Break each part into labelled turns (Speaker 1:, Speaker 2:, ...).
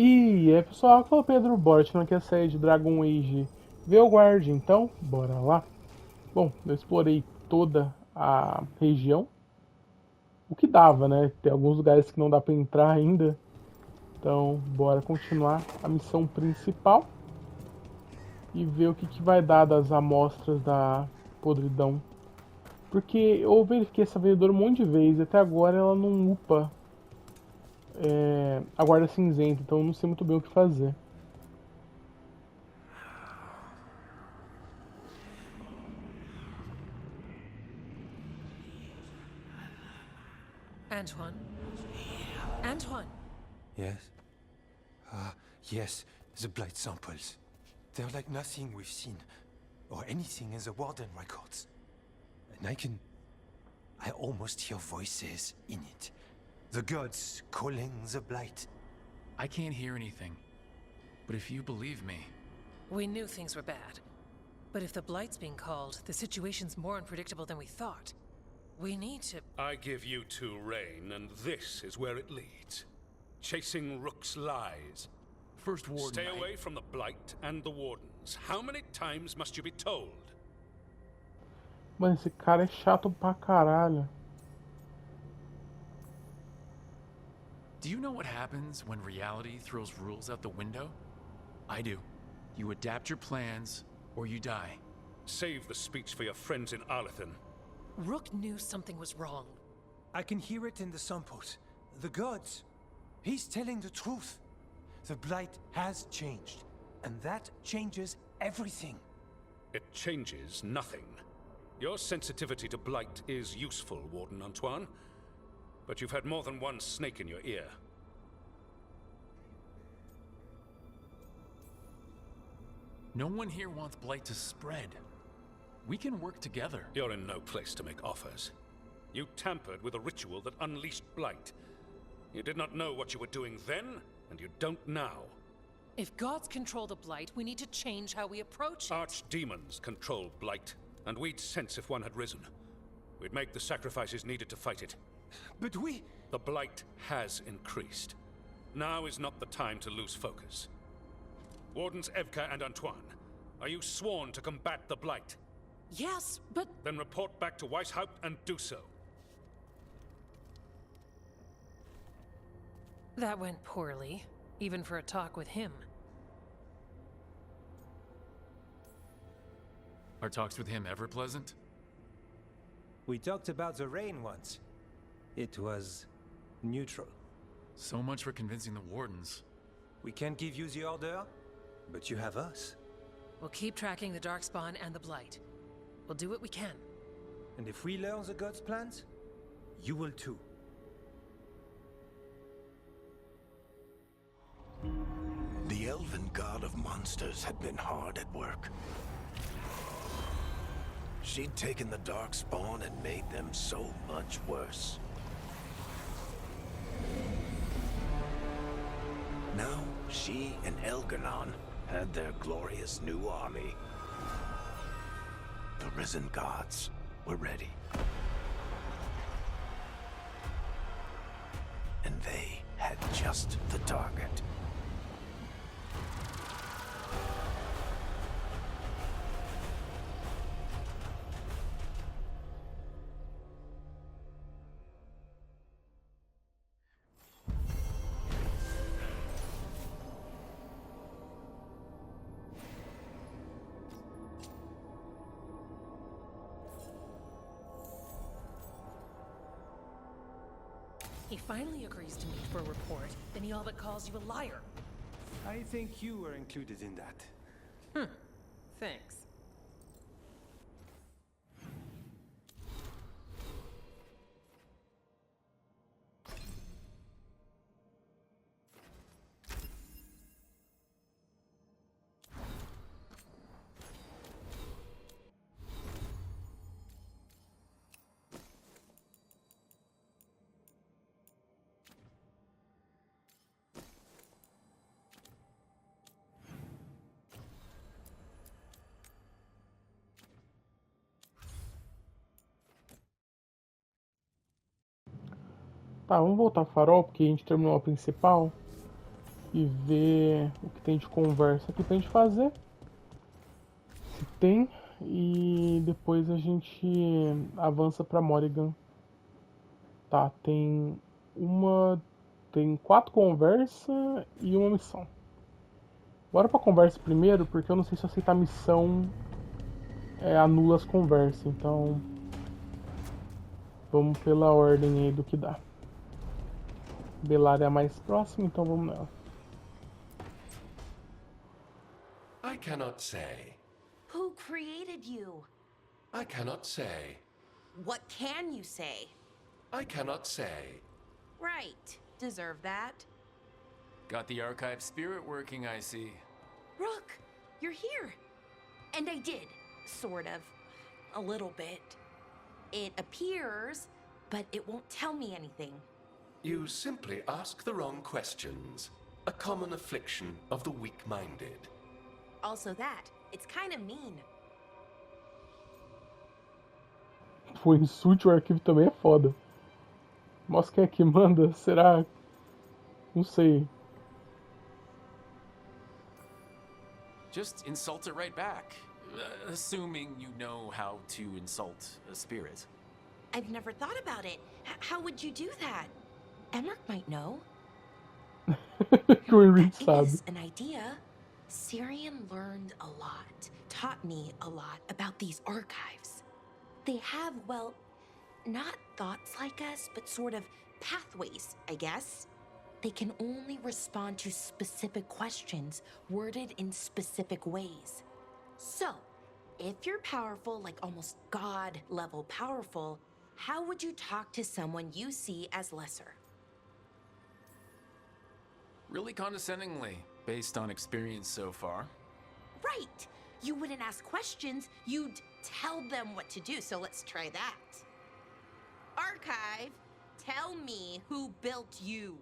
Speaker 1: E aí pessoal, aqui é o Pedro, bora tirar aqui a série de Dragon Age Veilguard, então, bora lá. Bom, eu explorei toda a região, o que dava, né? Tem alguns lugares que não dá pra entrar ainda, então bora continuar a missão principal e ver o que vai dar das amostras da podridão. Porque eu verifiquei essa vendedora um monte de vezes e até agora ela não upa a guarda cinzenta, então eu não sei muito bem o que fazer.
Speaker 2: Antoine? Antoine!
Speaker 3: Yes? Yes, the blight samples. They're like nothing we've seen, or anything in the Warden records. And I almost hear voices in it. The gods calling the blight.
Speaker 4: I can't hear anything. But if you believe me...
Speaker 2: We knew things were bad. But if the Blight's being called, the situation's more unpredictable than we thought. We need to...
Speaker 5: I give you two reign, and this is where it leads. Chasing Rook's lies.
Speaker 4: First Warden...
Speaker 5: Stay away from the Blight and the Wardens. How many times must you be told?
Speaker 1: Mano, esse cara é chato pra caralho.
Speaker 4: Do you know what happens when reality throws rules out the window? I do. You adapt your plans, or you die.
Speaker 5: Save the speech for your friends in Arlethan.
Speaker 2: Rook knew something was wrong.
Speaker 3: I can hear it in the samples. The gods. He's telling the truth. The blight has changed, and that changes everything.
Speaker 5: It changes nothing. Your sensitivity to blight is useful, Warden Antoine. But you've had more than one snake in your ear.
Speaker 4: No one here wants blight to spread. We can work together.
Speaker 5: You're in no place to make offers. You tampered with a ritual that unleashed blight. You did not know what you were doing then, and you don't now.
Speaker 2: If gods control the Blight, we need to change how we approach it.
Speaker 5: Archdemons control blight, and we'd sense if one had risen. We'd make the sacrifices needed to fight it.
Speaker 3: But we...
Speaker 5: The blight has increased. Now is not the time to lose focus. Wardens Evka and Antoine, are you sworn to combat the blight?
Speaker 2: Yes, but...
Speaker 5: Then report back to Weishaupt and do so.
Speaker 2: That went poorly, even for a talk with him.
Speaker 4: Are talks with him ever pleasant?
Speaker 6: We talked about the rain once. It was neutral.
Speaker 4: So much for convincing the Wardens.
Speaker 6: We can't give you the order, but you have us.
Speaker 2: We'll keep tracking the Darkspawn and the Blight. We'll do what we can.
Speaker 6: And if we learn the gods' plans, you will too.
Speaker 7: The elven god of monsters had been hard at work. She'd taken the Darkspawn and made them so much worse. Now, she and Elganon had their glorious new army. The risen gods were ready. And they had just the target.
Speaker 2: He finally agrees to meet for a report, then he all but calls you a liar.
Speaker 6: I think you were included in that.
Speaker 2: Thanks.
Speaker 1: Tá, vamos voltar ao farol, porque a gente terminou a principal. e ver o que tem de conversa aqui pra gente fazer. Se tem. E depois a gente avança pra Morrigan. Tá, tem 4 conversas e uma missão. Bora pra conversa primeiro, porque eu não sei se aceitar missão anula as conversas. Então vamos pela ordem aí do que dá. Belar é a mais próxima, então vamos nela.
Speaker 8: I cannot say.
Speaker 9: Who created you?
Speaker 8: I cannot say.
Speaker 9: What can you say?
Speaker 8: I cannot say.
Speaker 9: Right. Deserve that.
Speaker 4: Got the archive spirit working, I see.
Speaker 9: Rook, you're here. And I did, sort of. A little bit. It appears, but it won't tell me anything.
Speaker 8: You simply ask the wrong questions. A common affliction of the weak-minded.
Speaker 9: Also that, it's kind of mean.
Speaker 1: O insulte o arquivo também é foda. Mas quem é que manda? Será? Não sei.
Speaker 4: Just insult it right back. Assuming you know how to insult a spirit.
Speaker 9: I've never thought about it. How would you do that? Emmerich might know.
Speaker 1: That
Speaker 9: That is an idea. Syrian learned a lot, taught me a lot about these archives. They have, well, not thoughts like us, but sort of pathways, I guess. They can only respond to specific questions worded in specific ways. So, if you're powerful, like almost God-level powerful, how would you talk to someone you see as lesser?
Speaker 4: Really condescendingly, based on experience so far.
Speaker 9: Right! You wouldn't ask questions, you'd tell them what to do, so let's try that. Archive, tell me who built you.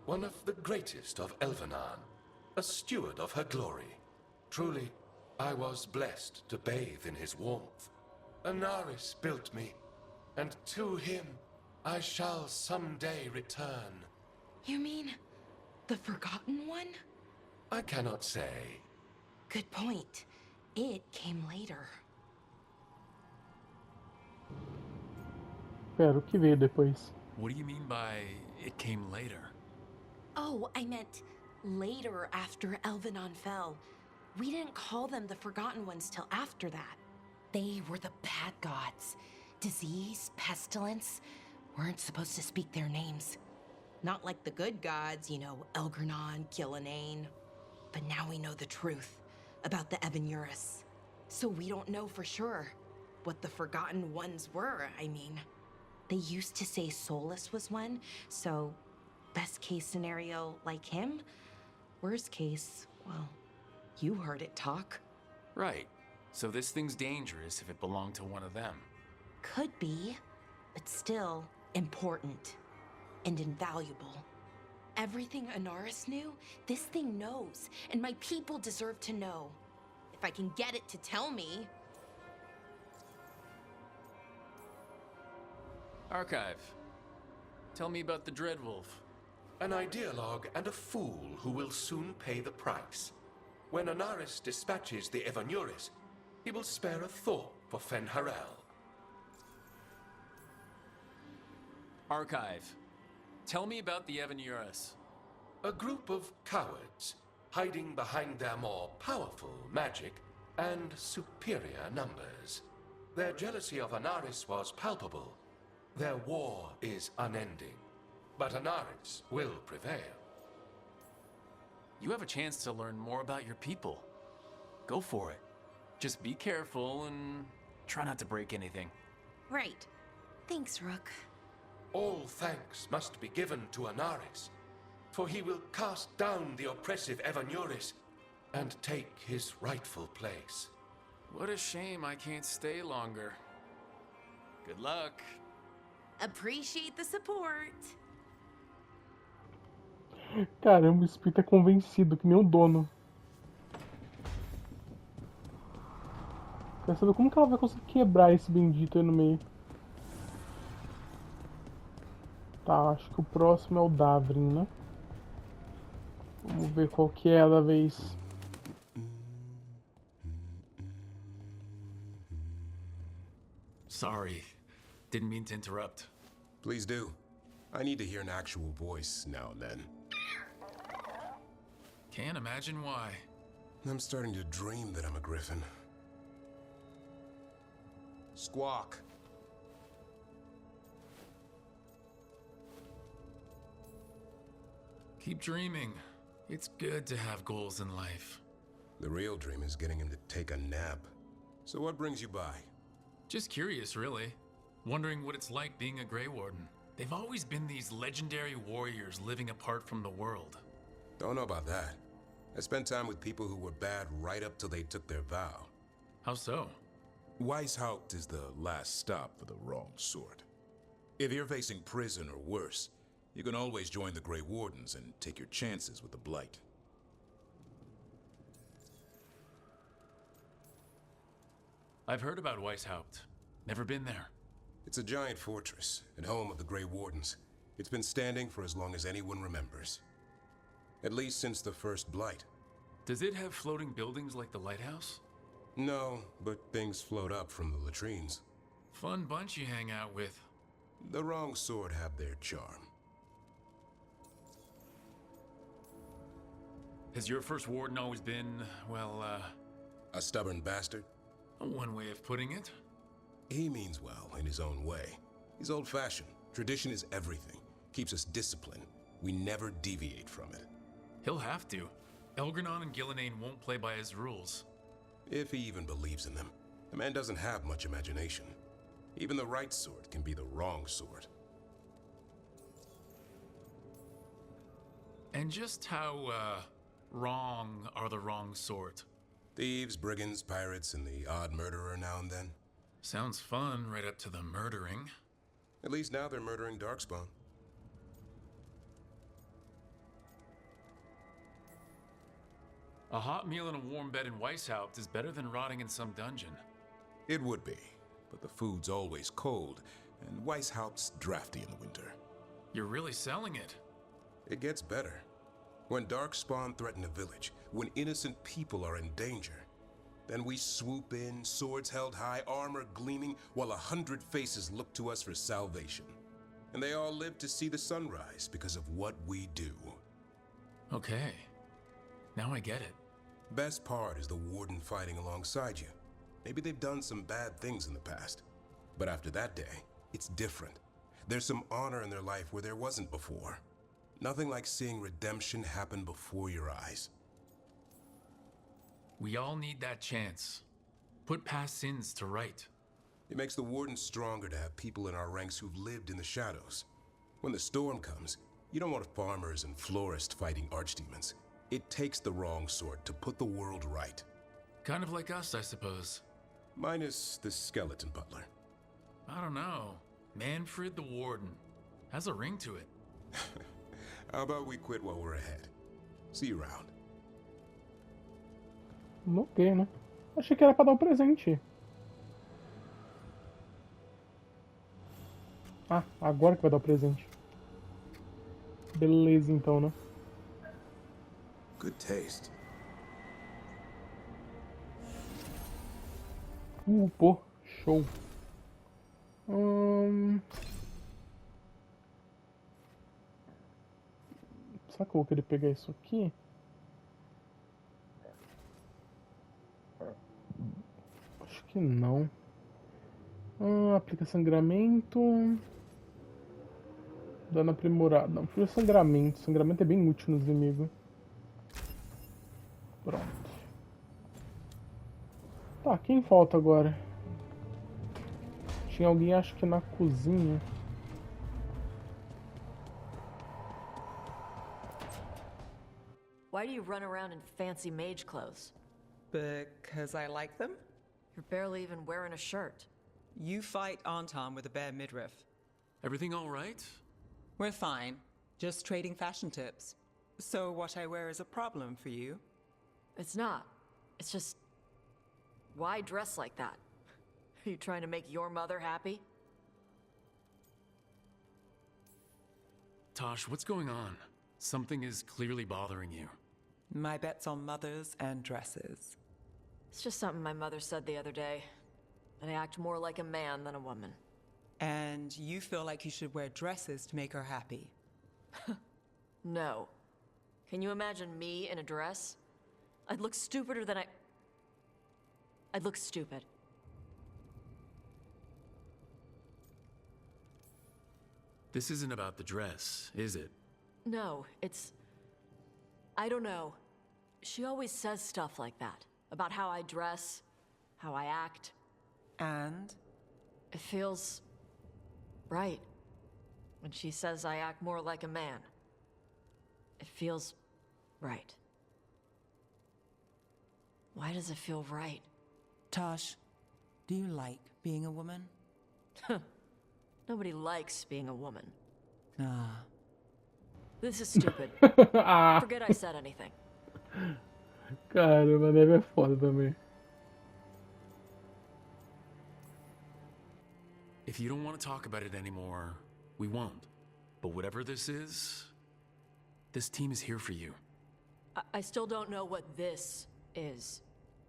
Speaker 8: One of the greatest of Elvenan, a steward of her glory. Truly, I was blessed to bathe in his warmth. Anaris built me, and to him I shall someday return.
Speaker 9: You mean the Forgotten One?
Speaker 8: I cannot say.
Speaker 9: Good point. It came later.
Speaker 1: Pera, o que veio depois?
Speaker 4: What do you mean by it came later?
Speaker 9: Oh, I meant later after Elvenon fell. We didn't call them the Forgotten Ones till after that. They were the bad gods. Disease, pestilence, weren't supposed to speak their names. Not like the good gods, you know, Elgernon, Gillenane. But now we know the truth about the Evanurus. So we don't know for sure what the Forgotten Ones were, I mean. They used to say Solus was one, so best case scenario like him. Worst case, well, you heard it talk.
Speaker 4: Right. So this thing's dangerous if it belonged to one of them.
Speaker 9: Could be, but still important and invaluable. Everything Anaris knew, this thing knows, and my people deserve to know. If I can get it to tell me.
Speaker 4: Archive. Tell me about the Dreadwolf.
Speaker 8: An ideologue and a fool who will soon pay the price. When Anaris dispatches the Evanuris, he will spare a thought for Fen'Harel.
Speaker 4: Archive. Tell me about the Evanurus.
Speaker 8: A group of cowards, hiding behind their more powerful magic and superior numbers. Their jealousy of Anaris was palpable. Their war is unending. But Anaris will prevail.
Speaker 4: You have a chance to learn more about your people. Go for it. Just be careful and try not to break anything.
Speaker 9: Right. Thanks, Rook.
Speaker 8: All thanks must be given to Anaris, for he will cast down the oppressive Evanuris and take his rightful place.
Speaker 4: What a shame I can't stay longer. Good luck.
Speaker 9: Appreciate the support.
Speaker 1: Caramba, o espírito é convencido, que nem o dono. Quero saber como que ela vai conseguir quebrar esse bendito aí no meio. Tá, acho que o próximo é o Davrin, né? Vamos ver qual que é da vez.
Speaker 4: Sorry. Didn't mean to interrupt.
Speaker 10: Please do. I need to hear an actual voice now and then.
Speaker 4: Can't imagine why.
Speaker 10: I'm starting to dream that I'm a griffin. Squawk.
Speaker 4: Keep dreaming. It's good to have goals in life.
Speaker 10: The real dream is getting him to take a nap. So what brings you by?
Speaker 4: Just curious, really. Wondering what it's like being a Grey Warden. They've always been these legendary warriors living apart from the world.
Speaker 10: Don't know about that. I spent time with people who were bad right up till they took their vow.
Speaker 4: How so?
Speaker 11: Weishaupt is the last stop for the wrong sort. If you're facing prison or worse, you can always join the Grey Wardens and take your chances with the Blight.
Speaker 4: I've heard about Weishaupt. Never been there.
Speaker 10: It's a giant fortress and home of the Grey Wardens. It's been standing for as long as anyone remembers. At least since the first Blight.
Speaker 4: Does it have floating buildings like the lighthouse?
Speaker 10: No, but things float up from the latrines.
Speaker 4: Fun bunch you hang out with.
Speaker 10: The wrong sort have their charm.
Speaker 4: Has your first warden always been, well,
Speaker 10: a stubborn bastard?
Speaker 4: One way of putting it.
Speaker 10: He means well in his own way. He's old-fashioned. Tradition is everything. Keeps us disciplined. We never deviate from it.
Speaker 4: He'll have to. Elgranon and Gillenane won't play by his rules.
Speaker 10: If he even believes in them. The man doesn't have much imagination. Even the right sort can be the wrong sort.
Speaker 4: And just how, wrong are the wrong sort?
Speaker 10: Thieves, brigands, pirates, and the odd murderer now and then.
Speaker 4: Sounds fun right up to the murdering.
Speaker 10: At least now they're murdering Darkspawn.
Speaker 4: A hot meal and a warm bed in Weishaupt is better than rotting in some dungeon.
Speaker 11: It would be, but the food's always cold, and Weishaupt's drafty in the winter.
Speaker 4: You're really selling it.
Speaker 10: It gets better. When Darkspawn threaten a village, when innocent people are in danger, then we swoop in, swords held high, armor gleaming, while 100 faces look to us for salvation. And they all live to see the sunrise because of what we do.
Speaker 4: Okay. Now I get it.
Speaker 10: Best part is the warden fighting alongside you. Maybe they've done some bad things in the past. But after that day, it's different. There's some honor in their life where there wasn't before. Nothing like seeing redemption happen before your eyes.
Speaker 4: We all need that chance. Put past sins to right.
Speaker 10: It makes the warden stronger to have people in our ranks who've lived in the shadows. When the storm comes, you don't want farmers and florists fighting archdemons. It takes the wrong sort to put the world right.
Speaker 4: Kind of like us, I suppose.
Speaker 10: Minus the skeleton butler.
Speaker 4: I don't know. Manfred the Warden. Has a ring to it.
Speaker 10: How about we quit while we're ahead? See you around.
Speaker 1: Ok, né? Achei que era pra dar um presente. Ah, agora que vai dar o presente. Beleza, então, né?
Speaker 11: Good taste.
Speaker 1: Pô, show. Será que eu vou querer pegar isso aqui? Acho que não. Aplica sangramento. Dano aprimorado. Não, aplica sangramento. Sangramento é bem útil nos inimigos. Pronto. Tá, quem falta agora? Tinha alguém, acho que na cozinha.
Speaker 12: Why do you run around in fancy mage clothes?
Speaker 13: Because I like them?
Speaker 12: You're barely even wearing a shirt.
Speaker 13: You fight Anton with a bare midriff.
Speaker 4: Everything all right?
Speaker 13: We're fine. Just trading fashion tips. So what I wear is a problem for you?
Speaker 12: It's not. It's just... Why dress like that? Are you trying to make your mother happy?
Speaker 4: Tosh, what's going on? Something is clearly bothering you.
Speaker 13: My bet's on mothers and dresses.
Speaker 12: It's just something my mother said the other day. That I act more like a man than a woman.
Speaker 13: And you feel like you should wear dresses to make her happy?
Speaker 12: No. Can you imagine me in a dress? I'd look stupider than I'd look stupid.
Speaker 4: This isn't about the dress, is it?
Speaker 12: No, it's... I don't know. She always says stuff like that. About how I dress, how I act.
Speaker 13: And?
Speaker 12: It feels... right. When she says I act more like a man. It feels... right. Why does it feel right?
Speaker 13: Tosh, do you like being a woman?
Speaker 12: Nobody likes being a woman.
Speaker 13: Ah.
Speaker 12: This is stupid.
Speaker 1: Ah.
Speaker 12: Forget I said anything.
Speaker 1: Caramba, a neve é foda também.
Speaker 4: If you don't want to talk about it anymore, we won't. But whatever this is, this team is here for you.
Speaker 12: I still don't know what this is.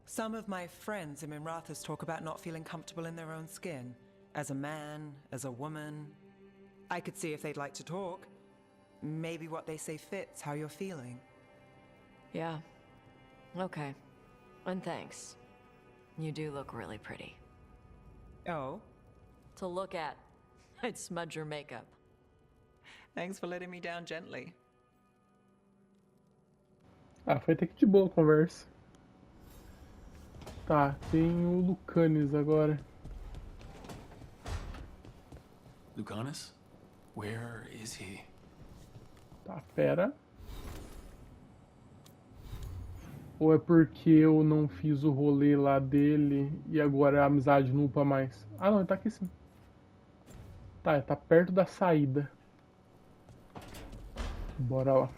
Speaker 13: Some of my friends in Minrathous talk about not feeling comfortable in their own skin. As a man, as a woman. I could see if they'd like to talk. Maybe what they say fits how you're feeling.
Speaker 12: Yeah. Okay. And thanks. You do look really pretty.
Speaker 13: Oh?
Speaker 12: To look at. I'd smudge your makeup.
Speaker 13: Thanks for letting me down gently.
Speaker 1: Ah, foi até que de boa a conversa. Tá, tem o Lucanis agora.
Speaker 4: Lucanus? Where is he?
Speaker 1: Tá, pera. Ou é porque eu não fiz o rolê lá dele e agora a amizade não upa mais? Ah não, ele tá aqui sim. Tá, ele tá perto da saída. Bora lá.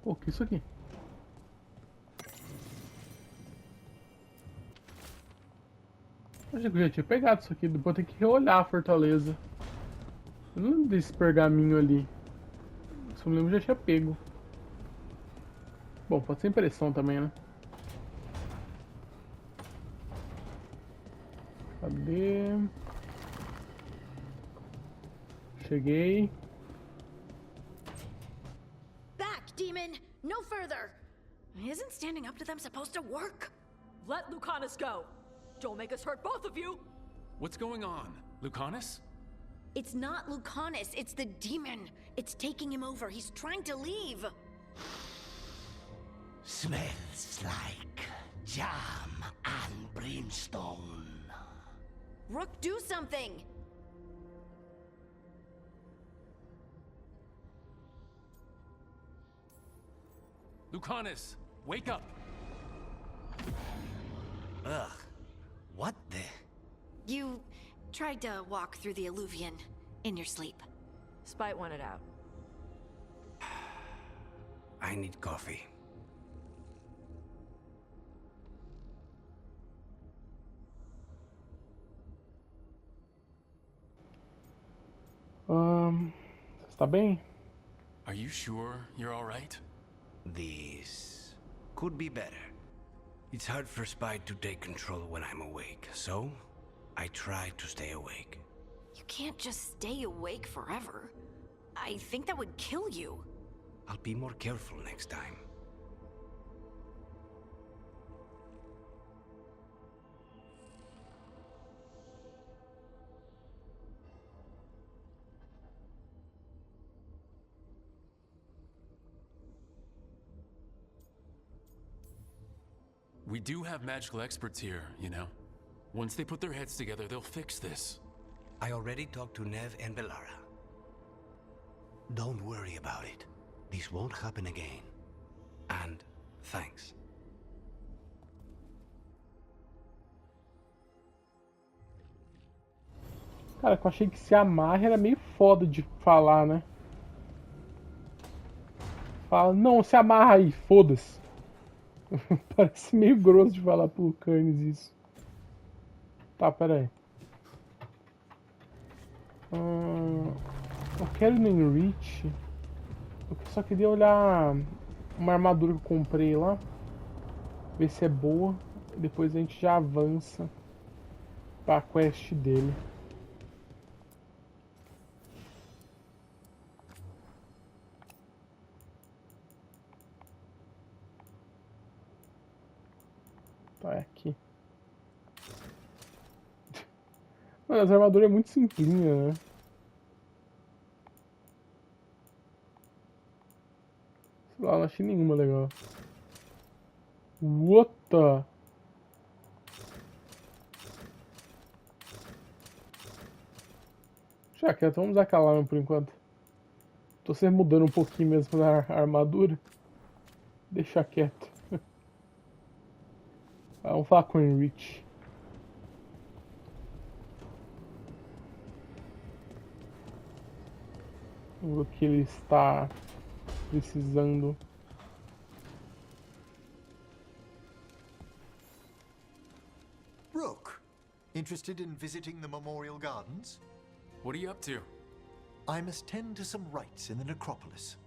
Speaker 1: Pô, que isso aqui? Eu achei que eu já tinha pegado isso aqui, depois eu tenho que reolhar a fortaleza. Eu não lembro desse pergaminho ali. Se eu me lembro, eu já tinha pego. Bom, pode ser impressão também, né? Cadê? Cheguei.
Speaker 9: Back, demon! No further! Isn't standing up to them supposed to work?
Speaker 12: Let Lucanus go! Don't make us hurt both of you!
Speaker 4: What's going on? Lucanus?
Speaker 9: It's not Lucanus, it's the demon. It's taking him over. He's trying to leave.
Speaker 7: Smells like jam and brimstone.
Speaker 9: Rook, do something!
Speaker 4: Lucanus, wake up!
Speaker 7: Ugh. What the?
Speaker 9: You tried to walk through the Alluvion in your sleep.
Speaker 12: Spite wanted out.
Speaker 7: I need coffee.
Speaker 1: Você está bem?
Speaker 4: Are you sure you're alright?
Speaker 7: This could be better. It's hard for Spite to take control when I'm awake, so I try to stay awake.
Speaker 9: You can't just stay awake forever. I think that would kill you.
Speaker 7: I'll be more careful next time.
Speaker 4: We do have magical experts here, you know. Once they put their heads together, they'll fix this.
Speaker 7: I already talked to Nev and Bellara. Don't worry about it. This won't happen again. And thanks.
Speaker 1: Cara, eu achei que se amarra era meio foda de falar, né? Fala, não, se amarra aí, foda-se. Parece meio grosso de falar pro Lucanis isso. Tá, pera aí. Eu quero ir no Enrich. Eu só queria olhar uma armadura que eu comprei lá. Ver se é boa. Depois a gente já avança pra quest dele. Tá, é aqui. Mano, essa armadura é muito simplinha, né? Sei lá, não achei nenhuma legal. What the... Já quieto, vamos usar aquela arma por enquanto. Tô sempre mudando um pouquinho mesmo na armadura. Deixa quieto. Vamos falar com o Enrich. Vamos ver o que ele está precisando.
Speaker 14: Rook, interested in visiting the Memorial Gardens?
Speaker 4: What are you up to?
Speaker 14: I must tend to some rites in the necropolis.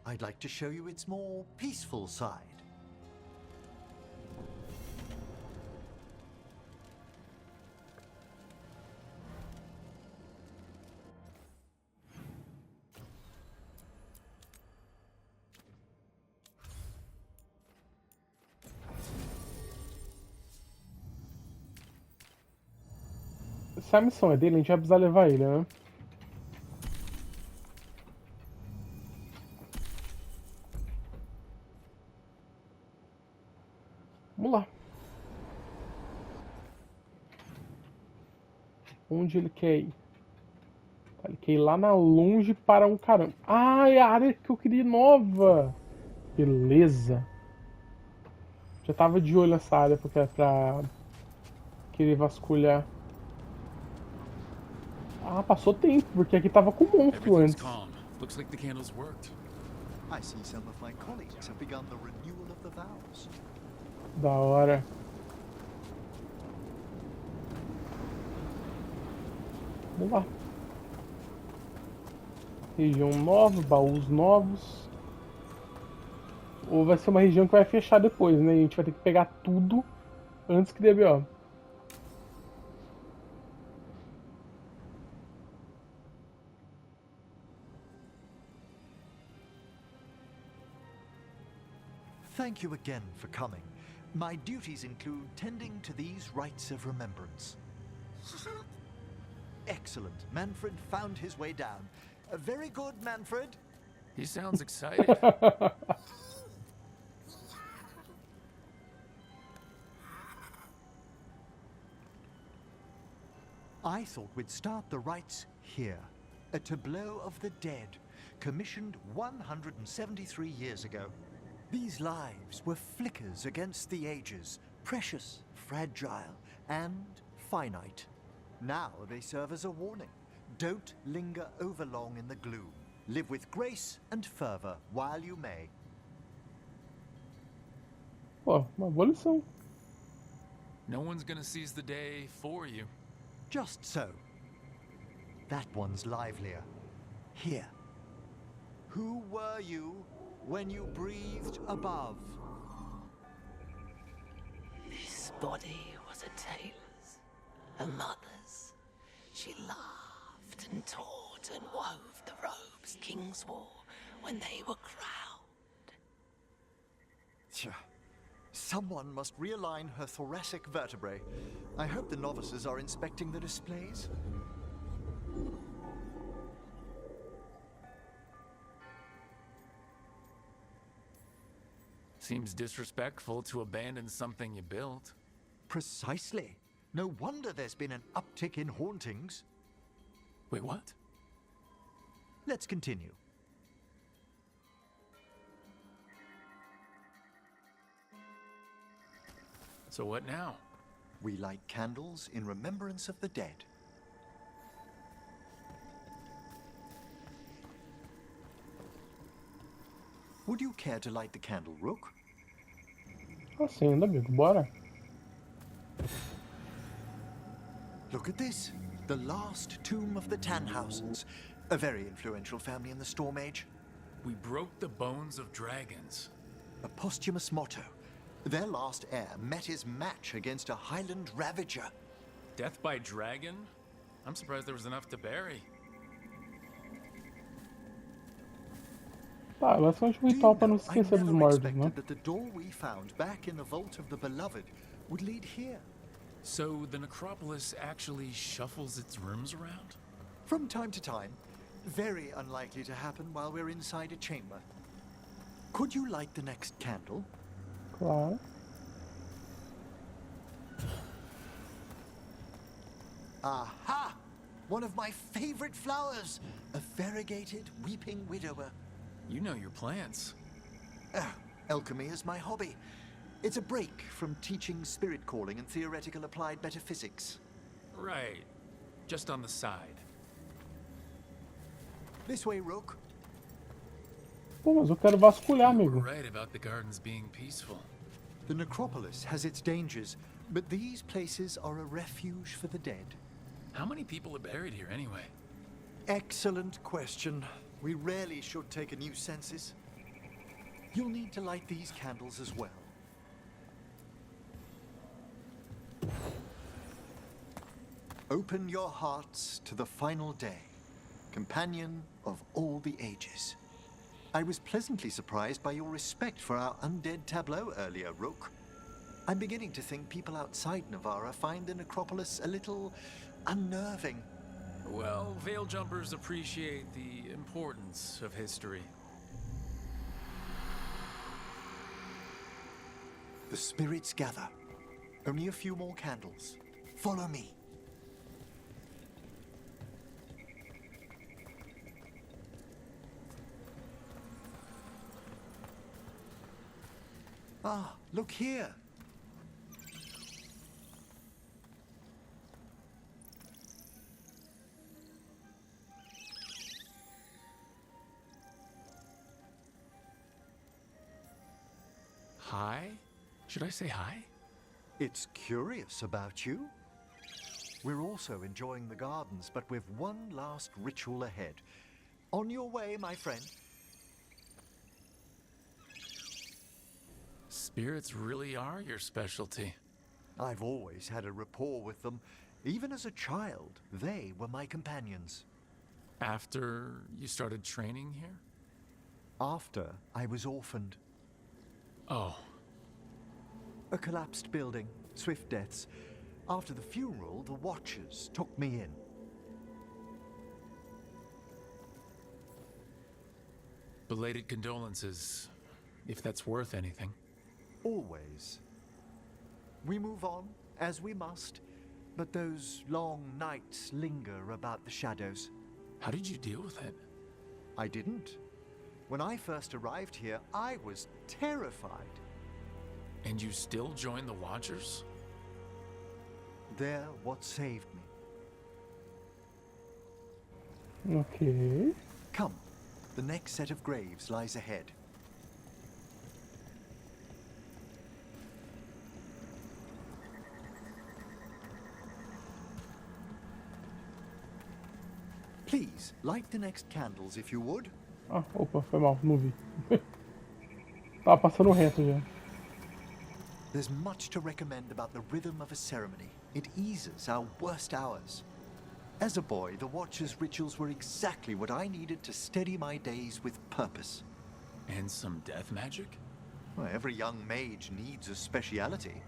Speaker 14: I'd like to show you its more peaceful side.
Speaker 1: Se a missão é dele, a gente vai precisar levar ele, né? Vamos lá. Onde ele quer ir? Tá, ele quer ir lá na longe para um caramba. Ah, é a área que eu queria ir nova. Beleza. Já tava de olho nessa área porque é pra querer vasculhar. Ah, passou tempo, porque aqui tava com monstro antes.
Speaker 4: Looks like the candles worked.
Speaker 14: I see some of my colleagues have begun the renewal of the vows.
Speaker 1: Da hora. Vamos lá. Região nova, baús novos. Ou vai ser uma região que vai fechar depois, né? E a gente vai ter que pegar tudo antes que dê B.O.
Speaker 14: Thank you again for coming. My duties include tending to these rites of remembrance. Excellent. Manfred found his way down. Very good, Manfred.
Speaker 4: He sounds excited.
Speaker 14: I thought we'd start the rites here. A tableau of the dead, commissioned 173 years ago. These lives were flickers against the ages, precious, fragile, and finite. Now they serve as a warning. Don't linger overlong in the gloom. Live with grace and fervor while you may.
Speaker 1: Pô, uma boa lição.
Speaker 4: No one's gonna seize the day for you.
Speaker 14: Just so. That one's livelier. Here. Who were you when you breathed above?
Speaker 15: This body was a tailor's, a mother's. She laughed and taught and wove the robes kings wore when they were crowned.
Speaker 14: Tja. Someone must realign her thoracic vertebrae. I hope the novices are inspecting the displays.
Speaker 4: Seems disrespectful to abandon something you built.
Speaker 14: Precisely. No wonder there's been an uptick in hauntings.
Speaker 4: Wait, what?
Speaker 14: Let's continue.
Speaker 4: So what now?
Speaker 14: We light candles in remembrance of the dead. Would you care to light the candle, Rook?
Speaker 1: Assim, amigo, bora.
Speaker 14: Look at this. The last tomb of the Tannhausens. A very influential family in the Storm Age.
Speaker 4: We broke the bones of dragons.
Speaker 14: A posthumous motto. Their last heir met his match against a Highland Ravager.
Speaker 4: Death by dragon? I'm surprised there was enough to bury.
Speaker 1: Tá, basicamente um ritual pra não se esquecer dos mortos, né?
Speaker 14: That the door we found back in the Vault of the Beloved would lead here.
Speaker 4: So the necropolis actually shuffles its rooms around?
Speaker 14: From time to time. Very unlikely to happen while we're inside a chamber. Could you light the next candle?
Speaker 1: Claro.
Speaker 14: Aha! One of my favorite flowers! A variegated weeping widower.
Speaker 4: You know your plants.
Speaker 14: Alchemy is my hobby. It's a break from teaching spirit calling and theoretical applied metaphysics.
Speaker 4: Right. Just on the side.
Speaker 14: This way, Rook.
Speaker 1: Pô, mas eu quero vasculhar, amigo.
Speaker 4: Right about the gardens being peaceful.
Speaker 14: The necropolis has its dangers, but these places are a refuge for the dead.
Speaker 4: How many people are buried here anyway?
Speaker 14: Excellent question. We rarely should take a new census. You'll need to light these candles as well. Open your hearts to the final day, companion of all the ages. I was pleasantly surprised by your respect for our undead tableau earlier, Rook. I'm beginning to think people outside Navarra find the necropolis a little unnerving.
Speaker 4: Well, veil jumpers appreciate the importance of history.
Speaker 14: The spirits gather. Only a few more candles. Follow me. Ah, look here.
Speaker 4: Hi? Should I say hi?
Speaker 14: It's curious about you. We're also enjoying the gardens, but with one last ritual ahead. On your way, my friend.
Speaker 4: Spirits really are your specialty.
Speaker 14: I've always had a rapport with them. Even as a child, they were my companions.
Speaker 4: After you started training here?
Speaker 14: After I was orphaned.
Speaker 4: Oh.
Speaker 14: A collapsed building, swift deaths. After the funeral, the Watchers took me in.
Speaker 4: Belated condolences, if that's worth anything.
Speaker 14: Always. We move on, as we must, but those long nights linger about the shadows.
Speaker 4: How did you deal with it?
Speaker 14: I didn't. When I first arrived here, I was terrified.
Speaker 4: And you still joined the Watchers?
Speaker 14: They're what saved me.
Speaker 1: Okay.
Speaker 14: Come, the next set of graves lies ahead. Please, light the next candles if you would.
Speaker 1: Ah, opa, foi mal, não vi. Tava passando reto já.
Speaker 14: There's much to recommend about the rhythm of a ceremony. It eases our worst hours. As a boy, the Watcher's rituals were exactly what I needed to steady my days with purpose.
Speaker 4: And some death magic?
Speaker 14: Well, every young mage needs a speciality.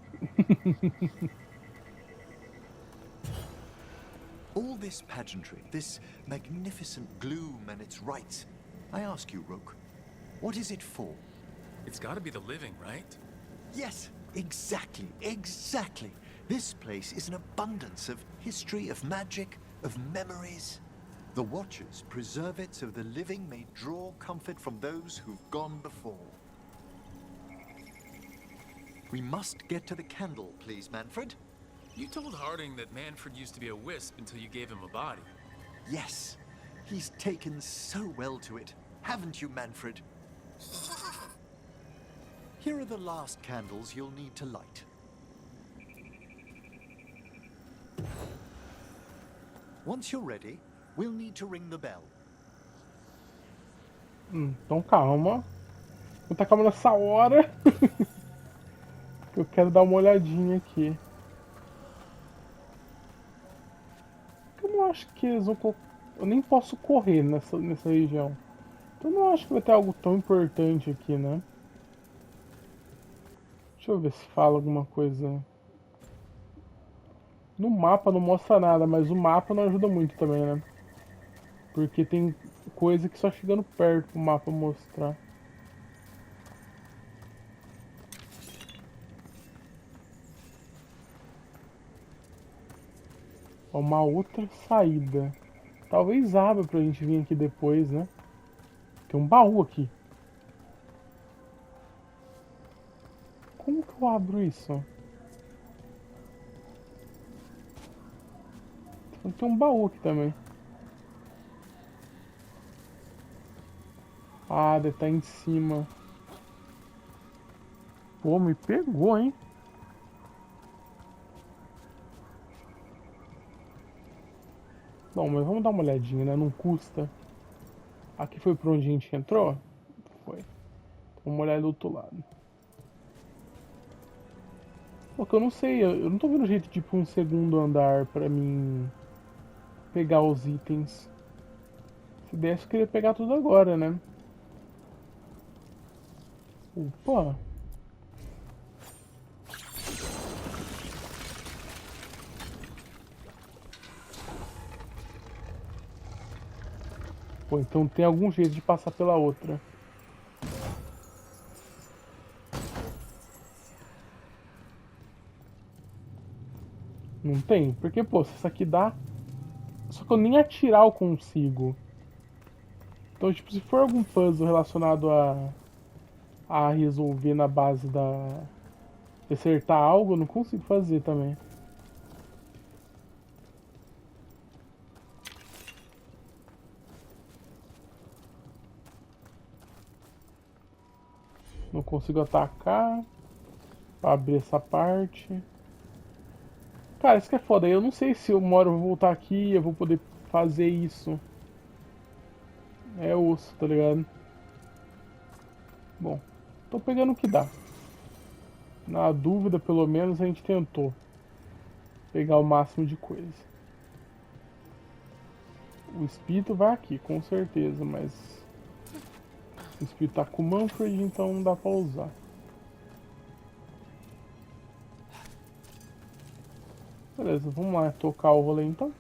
Speaker 14: All this pageantry, this magnificent gloom and its rites. I ask you, Rook, what is it for?
Speaker 4: It's gotta be the living, right?
Speaker 14: Yes, exactly, exactly. This place is an abundance of history, of magic, of memories. The Watchers preserve it so the living may draw comfort from those who've gone before. We must get to the candle, please, Manfred.
Speaker 4: You told Harding that Manfred used to be a wisp until you gave him a body.
Speaker 14: Yes, he's taken so well to it, haven't you, Manfred? Here are the last candles you'll need to light. Once you're ready, we'll need to ring the bell.
Speaker 1: Então calma. Vou tá calma nessa hora. Eu quero dar uma olhadinha aqui. Eu não acho que eles vão colocar. Eu nem posso correr nessa região. Então eu não acho que vai ter algo tão importante aqui, né? Deixa eu ver se fala alguma coisa. No mapa não mostra nada, mas o mapa não ajuda muito também, né? Porque tem coisa que só chegando perto pro mapa mostrar. Uma outra saída. Talvez abra pra gente vir aqui depois, né? Tem um baú aqui. Como que eu abro isso? Tem um baú aqui também. Ah, deve estar em cima. Pô, me pegou, hein? Bom, mas vamos dar uma olhadinha, né? Não custa. Aqui foi por onde a gente entrou? Foi. Vamos olhar do outro lado. Porque eu não sei, eu não tô vendo jeito de ir pra um segundo andar pra mim pegar os itens. Se desse, eu queria pegar tudo agora, né? Opa! Pô, então tem algum jeito de passar pela outra. Não tem? Porque, pô, se isso aqui dá... Só que eu nem atirar eu consigo. Então, tipo, se for algum puzzle relacionado a resolver na base da... de acertar algo, eu não consigo fazer também. Não consigo atacar. Pra abrir essa parte. Cara, isso que é foda. Eu não sei se uma hora eu vou voltar aqui e eu vou poder fazer isso. É osso, tá ligado? Bom, tô pegando o que dá. Na dúvida, pelo menos, a gente tentou pegar o máximo de coisa. O espírito vai aqui, com certeza, mas... O espírito tá com o Manfred, então não dá pra usar. Beleza, vamos lá tocar o rolê então.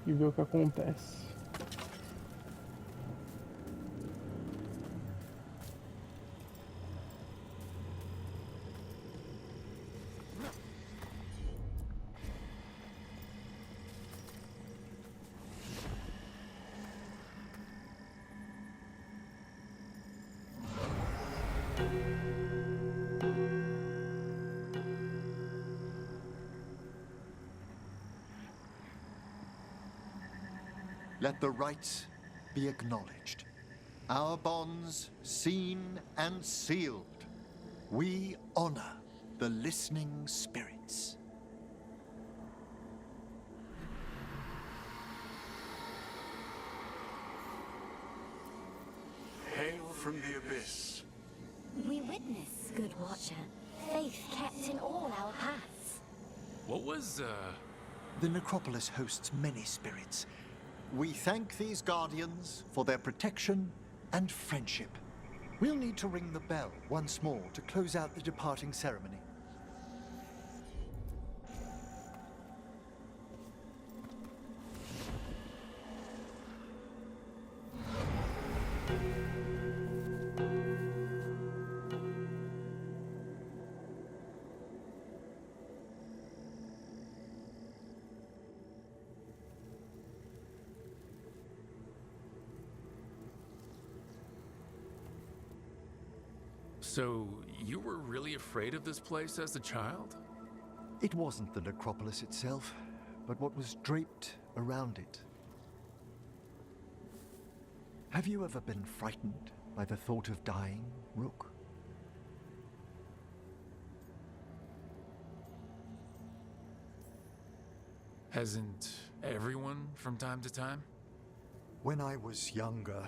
Speaker 1: E ver o que acontece.
Speaker 14: Let the rites be acknowledged. Our bonds seen and sealed. We honor the listening spirits.
Speaker 16: Hail from the abyss.
Speaker 17: We witness, good watcher, faith kept in all our paths.
Speaker 4: What was,
Speaker 14: The necropolis hosts many spirits. We thank these guardians for their protection and friendship. We'll need to ring the bell once more to close out the departing ceremony.
Speaker 4: So, you were really afraid of this place as a child?
Speaker 14: It wasn't the necropolis itself, but what was draped around it. Have you ever been frightened by the thought of dying, Rook?
Speaker 4: Hasn't everyone from time to time?
Speaker 14: When I was younger,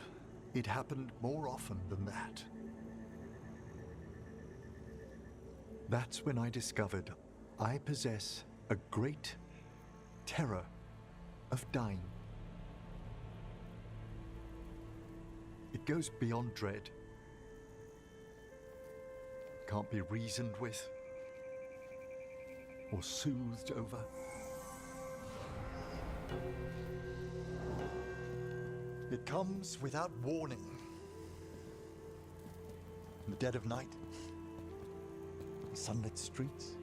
Speaker 14: it happened more often than that. That's when I discovered I possess a great terror of dying. It goes beyond dread. Can't be reasoned with or soothed over. It comes without warning. In the dead of night, sunlit streets,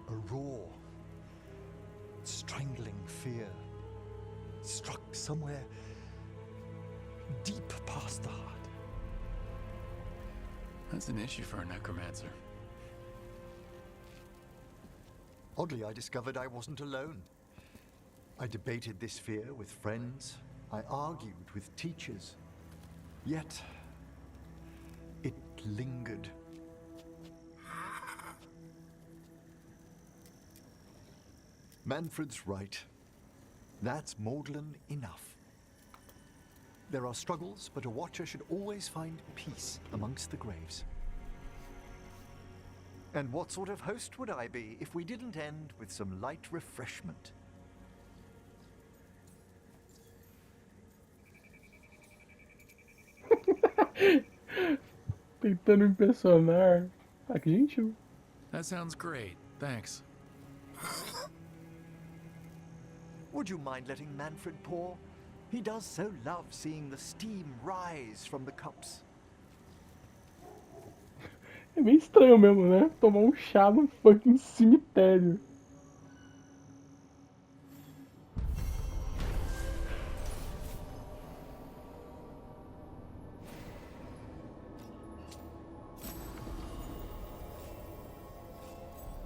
Speaker 14: a raw, strangling fear struck somewhere deep past the heart.
Speaker 4: That's an issue for a necromancer.
Speaker 14: Oddly, I discovered I wasn't alone. I debated this fear with friends. I argued with teachers. Yet, it lingered. Manfred's right. That's maudlin enough. There are struggles, but a watcher should always find peace amongst the graves. And what sort of host would I be if we didn't end with some light refreshment?
Speaker 1: Tentando impressionar. Ah, que gentil.
Speaker 4: That sounds great. Thanks.
Speaker 14: Would you mind letting Manfred pour? He does so love seeing the steam rise from the cups.
Speaker 1: É meio estranho mesmo, né? Tomar um chá no fucking cemitério.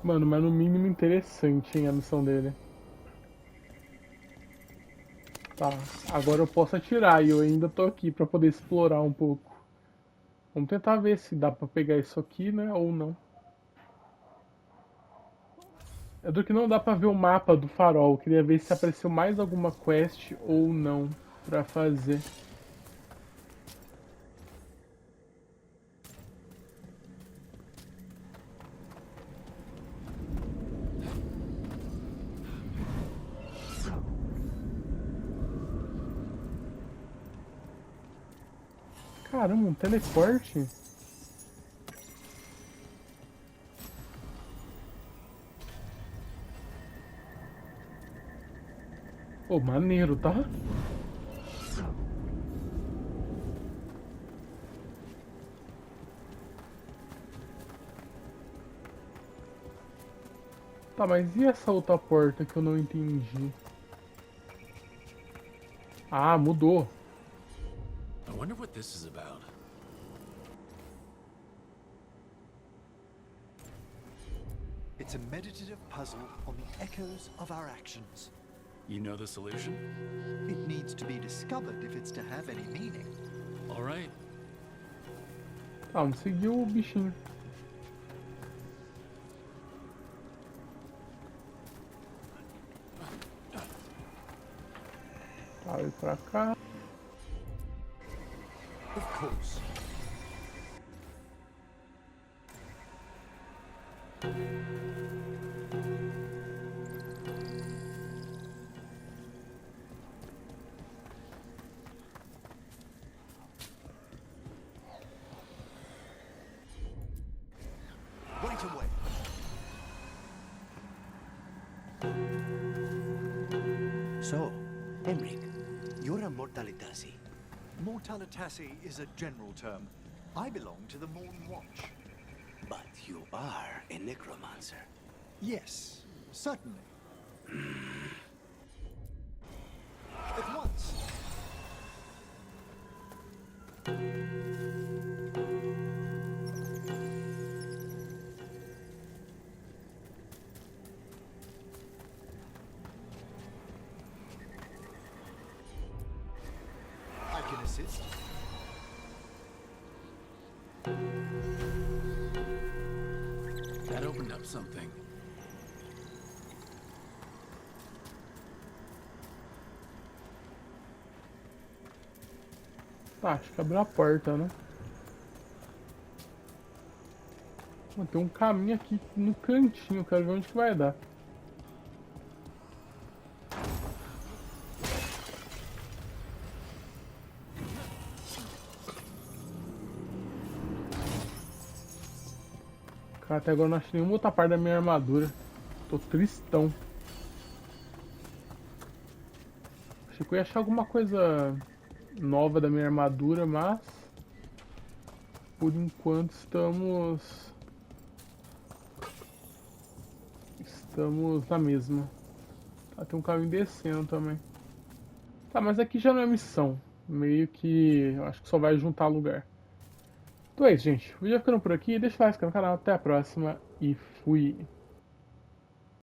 Speaker 1: Mano, mas no mínimo interessante, hein, a missão dele. Tá, agora eu posso atirar e eu ainda tô aqui pra poder explorar um pouco. Vamos tentar ver se dá pra pegar isso aqui, né, ou não. É do que não dá pra ver o mapa do farol. Eu queria ver se apareceu mais alguma quest ou não pra fazer. Caramba, um teleporte? Pô, maneiro, tá? Tá, mas e essa outra porta que eu não entendi? Ah, mudou.
Speaker 4: I wonder what this is about.
Speaker 14: It's a meditative puzzle on the echoes of our actions.
Speaker 4: You know the solution?
Speaker 14: It needs to be discovered if it's to have any meaning.
Speaker 4: All right.
Speaker 1: Tá, vamos seguir o bichinho. Tá, vai pra cá.
Speaker 14: Of course. Right away.
Speaker 7: So, Emric, you're a Mortalitasi.
Speaker 14: Mortalitasi is a general term. I belong to the Morn Watch.
Speaker 7: But you are a necromancer.
Speaker 14: Yes, certainly. At once. I can assist.
Speaker 4: That opened up something.
Speaker 1: Tá, acho que abriu a porta, né? Tem um caminho aqui no cantinho, quero ver onde que vai dar. Cara, até agora eu não achei nenhuma outra parte da minha armadura. Tô tristão. Achei que eu ia achar alguma coisa nova da minha armadura, mas por enquanto estamos na mesma. Tá, tem um caminho descendo também. Tá, mas aqui já não é missão. Meio que eu acho que só vai juntar lugar. Então é isso, gente. O vídeo vai ficando por aqui. Deixa o like no canal. Até a próxima e fui.